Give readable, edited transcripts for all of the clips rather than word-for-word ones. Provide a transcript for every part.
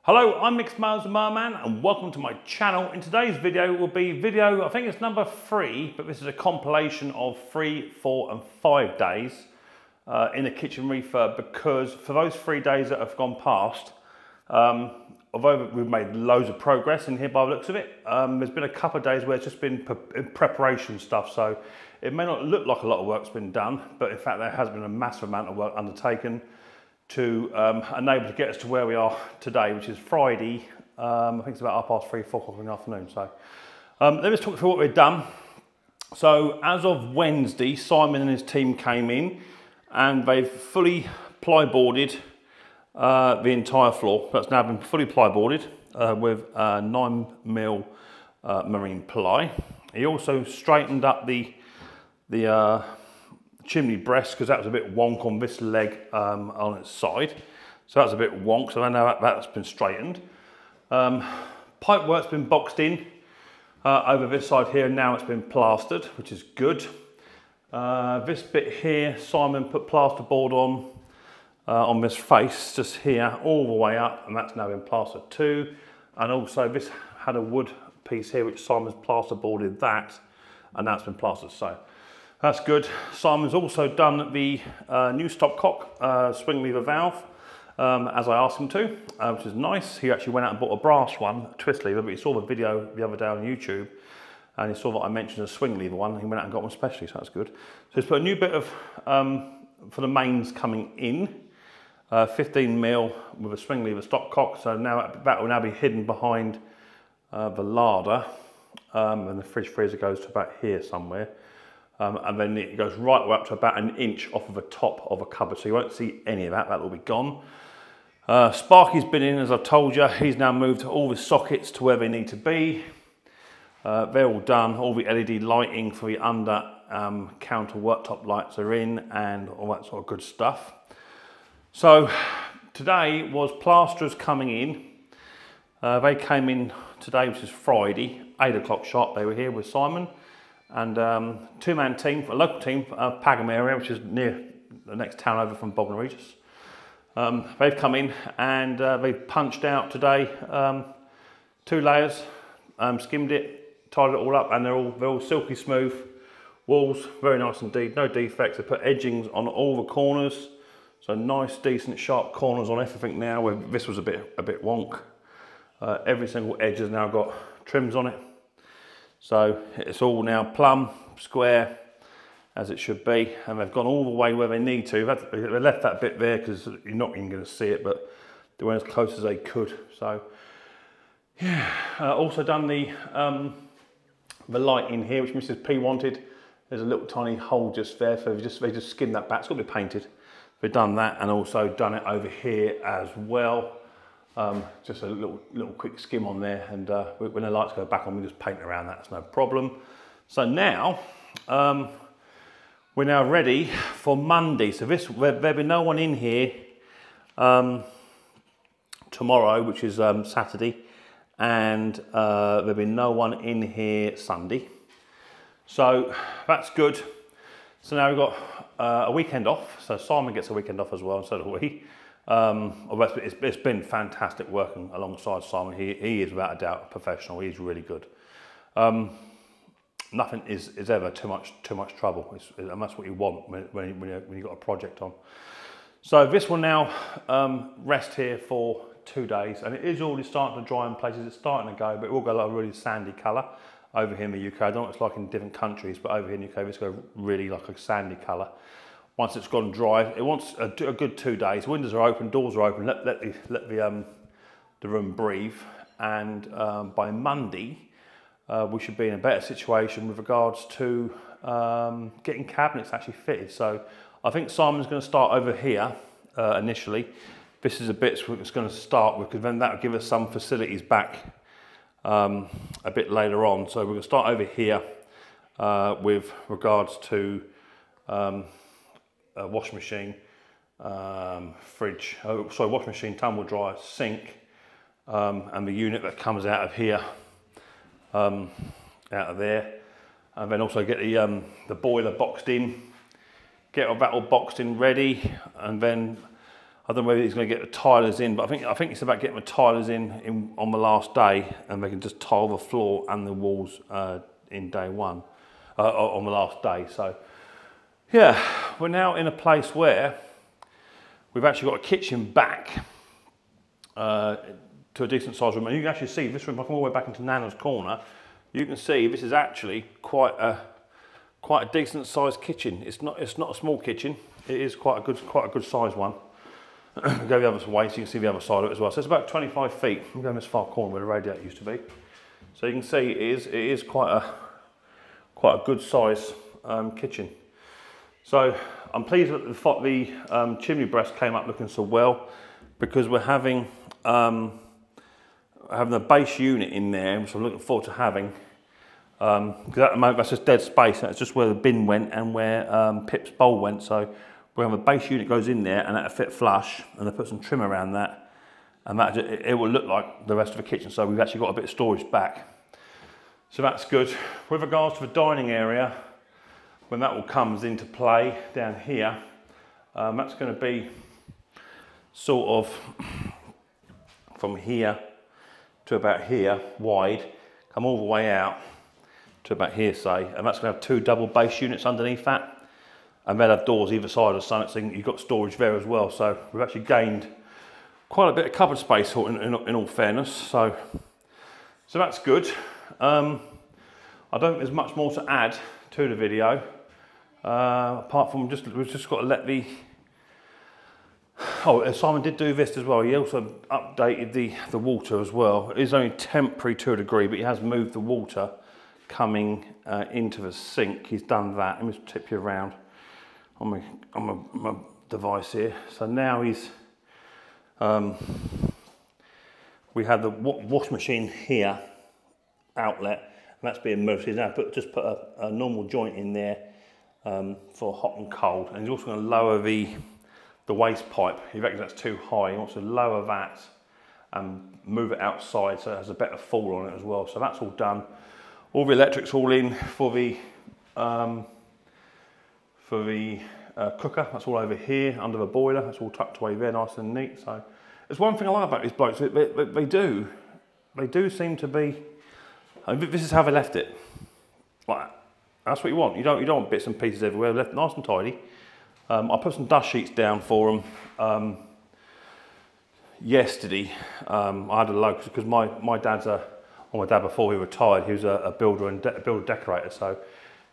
Hello, I'm Micks Mowers the Merman and welcome to my channel. In today's video will be I think it's number 3, but this is a compilation of 3, 4 and 5 days in a kitchen refurb, because for those 3 days that have gone past, although we've made loads of progress in here by the looks of it, there's been a couple of days where it's just been preparation stuff, so it may not look like a lot of work's been done, but in fact there has been a massive amount of work undertaken to enable to get us to where we are today, which is Friday. I think it's about 3:30, 4 o'clock in the afternoon. So let me talk through what we've done. So as of Wednesday, Simon and his team came in and they've fully plyboarded the entire floor. That's now been fully plyboarded with 9mm marine ply. He also straightened up the chimney breast, because that was a bit wonk on this leg on its side. So that's a bit wonk, so I know that's been straightened. Pipe work's been boxed in over this side here, and now it's been plastered, which is good. This bit here, Simon put plasterboard on this face, just here, all the way up, and that's now been plastered too. And also this had a wood piece here, which Simon's plasterboarded that, and that's been plastered, so that's good. Simon's also done the new stopcock swing lever valve, as I asked him to, which is nice. He actually went out and bought a brass one, a twist lever, but he saw the video the other day on YouTube, and he saw that I mentioned a swing lever one, and he went out and got one specially, so that's good. So he's put a new bit of, for the mains coming in, 15mm with a swing lever stopcock, so now that will now be hidden behind the larder, and the fridge freezer goes to about here somewhere. And then it goes right up to about 1 inch off of the top of a cupboard, so you won't see any of that, that will be gone. Sparky's been in, as I've told you. He's now moved all the sockets to where they need to be. They're all done, all the LED lighting for the under counter worktop lights are in, and all that sort of good stuff. So today was plasterers coming in. They came in today, which is Friday, 8 o'clock sharp. They were here with Simon. And two-man team, a local team, Pagham area, which is near the next town over from Bognor Regis. They've come in and they've punched out today 2 layers, skimmed it, tied it all up, and they're all silky smooth walls, very nice indeed, no defects. They put edgings on all the corners, so nice, decent, sharp corners on everything now. Where this was a bit wonk. Every single edge has now got trims on it. So it's all now plumb, square, as it should be, and they've gone all the way where they need to. They left that bit there because you're not even going to see it, but they went as close as they could. So yeah, also done the light in here, which Mrs. P wanted. There's a little tiny hole just there, so they just skimmed that back. It's got to be painted. They've done that, and also done it over here as well. Just a little quick skim on there, and when the lights go back on, we just paint around that, that's no problem. So now, we're now ready for Monday. So there'll be no one in here tomorrow, which is Saturday, and there'll be no one in here Sunday. So that's good. So now we've got a weekend off, so Simon gets a weekend off as well, and so do we. It's been fantastic working alongside Simon. He is without a doubt a professional. He's really good. Nothing is ever too much trouble, and that's what you want when you've got a project on. So this will now rest here for 2 days, and it is already starting to dry in places. It's starting to go, but it will go like a really sandy colour over here in the UK. I don't know what it's like in different countries, but over here in the UK, it's go really like a sandy colour. Once it's gone dry, it wants a good 2 days. Windows are open, doors are open. Let the room breathe, and by Monday we should be in a better situation with regards to getting cabinets actually fitted. So I think Simon's going to start over here initially. This is a bit it's going to start with, because then that will give us some facilities back a bit later on. So we're going to start over here with regards to washing machine, fridge, washing machine, tumble dryer, sink, and the unit that comes out of here, out of there, and then also get the boiler boxed in, get that all boxed in ready, and then I don't know whether he's going to get the tilers in, but I think it's about getting the tilers in on the last day, and they can just tile the floor and the walls in day one, on the last day. So yeah, we're now in a place where we've actually got a kitchen back to a decent sized room, and you can actually see this room. If I come all the way back into Nana's corner, you can see this is actually quite a decent sized kitchen. It's not a small kitchen. It is quite a good sized one. Go the other way so you can see the other side of it as well. So it's about 25 feet. I'm going this far corner where the radiator used to be. So you can see it is quite a good size kitchen. So I'm pleased that the chimney breast came up looking so well, because we're having a base unit in there, which I'm looking forward to having. Because at the moment that's just dead space. That's just where the bin went and where Pip's bowl went. So we have a base unit goes in there, and that'll fit flush, and they put some trim around that, and it will look like the rest of the kitchen. So we've actually got a bit of storage back. So that's good. With regards to the dining area, when that all comes into play down here, that's going to be sort of from here to about here wide, come all the way out to about here, say, and that's going to have 2 double base units underneath that, and they'll have doors either side of something, so you've got storage there as well. So we've actually gained quite a bit of cupboard space in all fairness, so that's good. I don't think there's much more to add to the video, apart from we've just got to let the... Oh, Simon did do this as well. He also updated the water as well. It is only temporary to a degree, but he has moved the water coming into the sink. He's done that. Let me just tip you around on my device here. So now he's we have the wash machine here, outlet, and that's being moved. He's now just put a normal joint in there for hot and cold, and he's also going to lower the waste pipe. He reckons that's too high. He wants to lower that and move it outside so it has a better fall on it as well. So that's all done. All the electric's all in for the cooker. That's all over here under the boiler. That's all tucked away there, nice and neat. So there's one thing I like about these blokes. They do seem to be. I mean, this is how they left it. Like, that's what you want. You don't want bits and pieces everywhere. Left nice and tidy. I put some dust sheets down for them yesterday. I had a load because my dad's my dad before he retired, he was a builder and builder decorator. So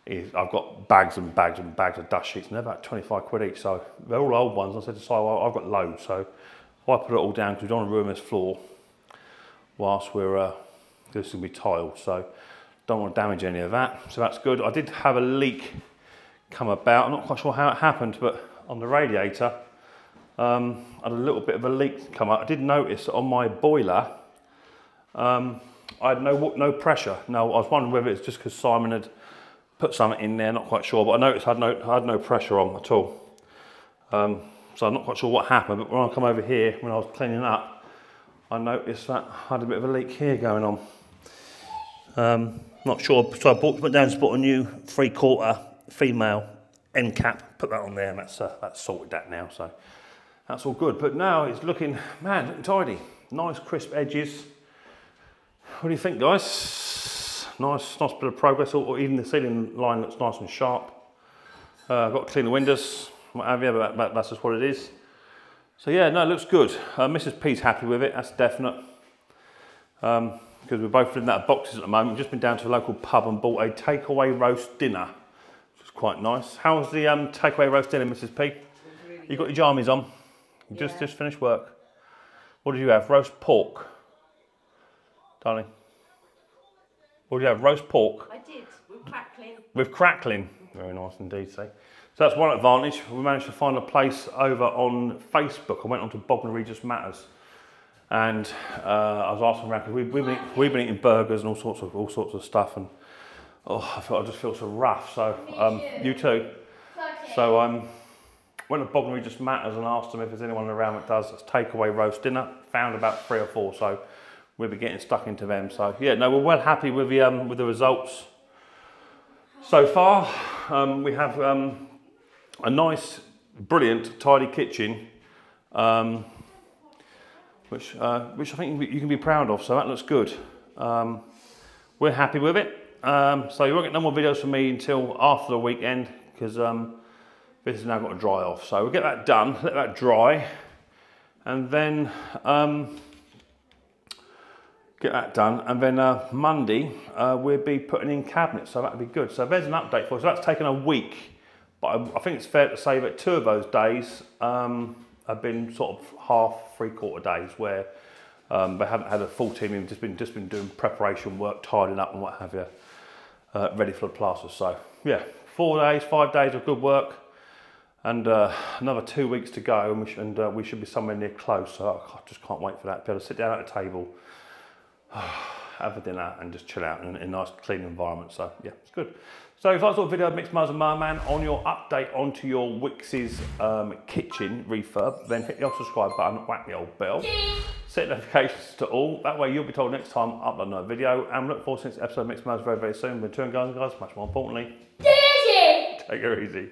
I've got bags and bags and bags of dust sheets, and they're about 25 quid each. So they're all old ones. I said to Si, well, I've got loads, so I put it all down because we don't want to ruin this floor whilst we're this will be tiled. So don't want to damage any of that. So that's good. I did have a leak come about. I'm not quite sure how it happened, but on the radiator, I had a little bit of a leak come up. I did notice that on my boiler, I had no pressure. Now I was wondering whether it's just because Simon had put something in there, not quite sure, but I noticed I had no pressure on at all. So I'm not quite sure what happened, but when I come over here, when I was cleaning up, I noticed that I had a bit of a leak here going on. Not sure, so I went down and bought a new 3/4 female end cap, put that on there, and that's sorted that now, so that's all good. But now it's looking tidy, nice crisp edges. What do you think, guys? Nice bit of progress, or even the ceiling line looks nice and sharp. I've got to clean the windows, what have you, but that's just what it is. So yeah, no, it looks good. Mrs. P's happy with it, that's definite. Because we're both living out of boxes at the moment. We've just been down to a local pub and bought a takeaway roast dinner, which is quite nice. How's the takeaway roast dinner, Mrs. P? Really you got your jammies on? You just finished work. What did you have? Roast pork, darling. What did you have? Roast pork? I did, with crackling. With crackling. Very nice indeed, see. So that's one advantage. We managed to find a place over on Facebook. I went on to Bognor Regis Matters, and I was asking around because we've been eating burgers and all sorts of stuff, and I just feel so rough. So you too. So went to Bognor Regis Matters and asked them if there's anyone around that does takeaway roast dinner. Found about 3 or 4, so we'll be getting stuck into them. So yeah, no, we're well happy with the results so far. We have a nice, brilliant, tidy kitchen. which I think you can be proud of, so that looks good. We're happy with it. So you won't get no more videos from me until after the weekend, because this has now got to dry off. So we'll get that done, let that dry, and then Monday we'll be putting in cabinets, so that'll be good. So there's an update for us. So that's taken a week, but I think it's fair to say that 2 of those days have been sort of half, 3/4 days where they haven't had a full team in, just been doing preparation work, tidying up and what have you, ready for the plaster. So yeah, 4 days, 5 days of good work, and another 2 weeks to go, and we should be somewhere near close. So I just can't wait for that, to be able to sit down at a table, have a dinner and just chill out in a nice clean environment. So yeah, it's good. So if you like this video of Micks Mowers and Mower Man on your update onto your Wickes kitchen refurb, then hit the old subscribe button, whack the old bell, set notifications to all. That way you'll be told next time I upload another video, and look forward to the next episode of Micks Mowers very, very soon. With 2 guys, much more importantly, take it easy.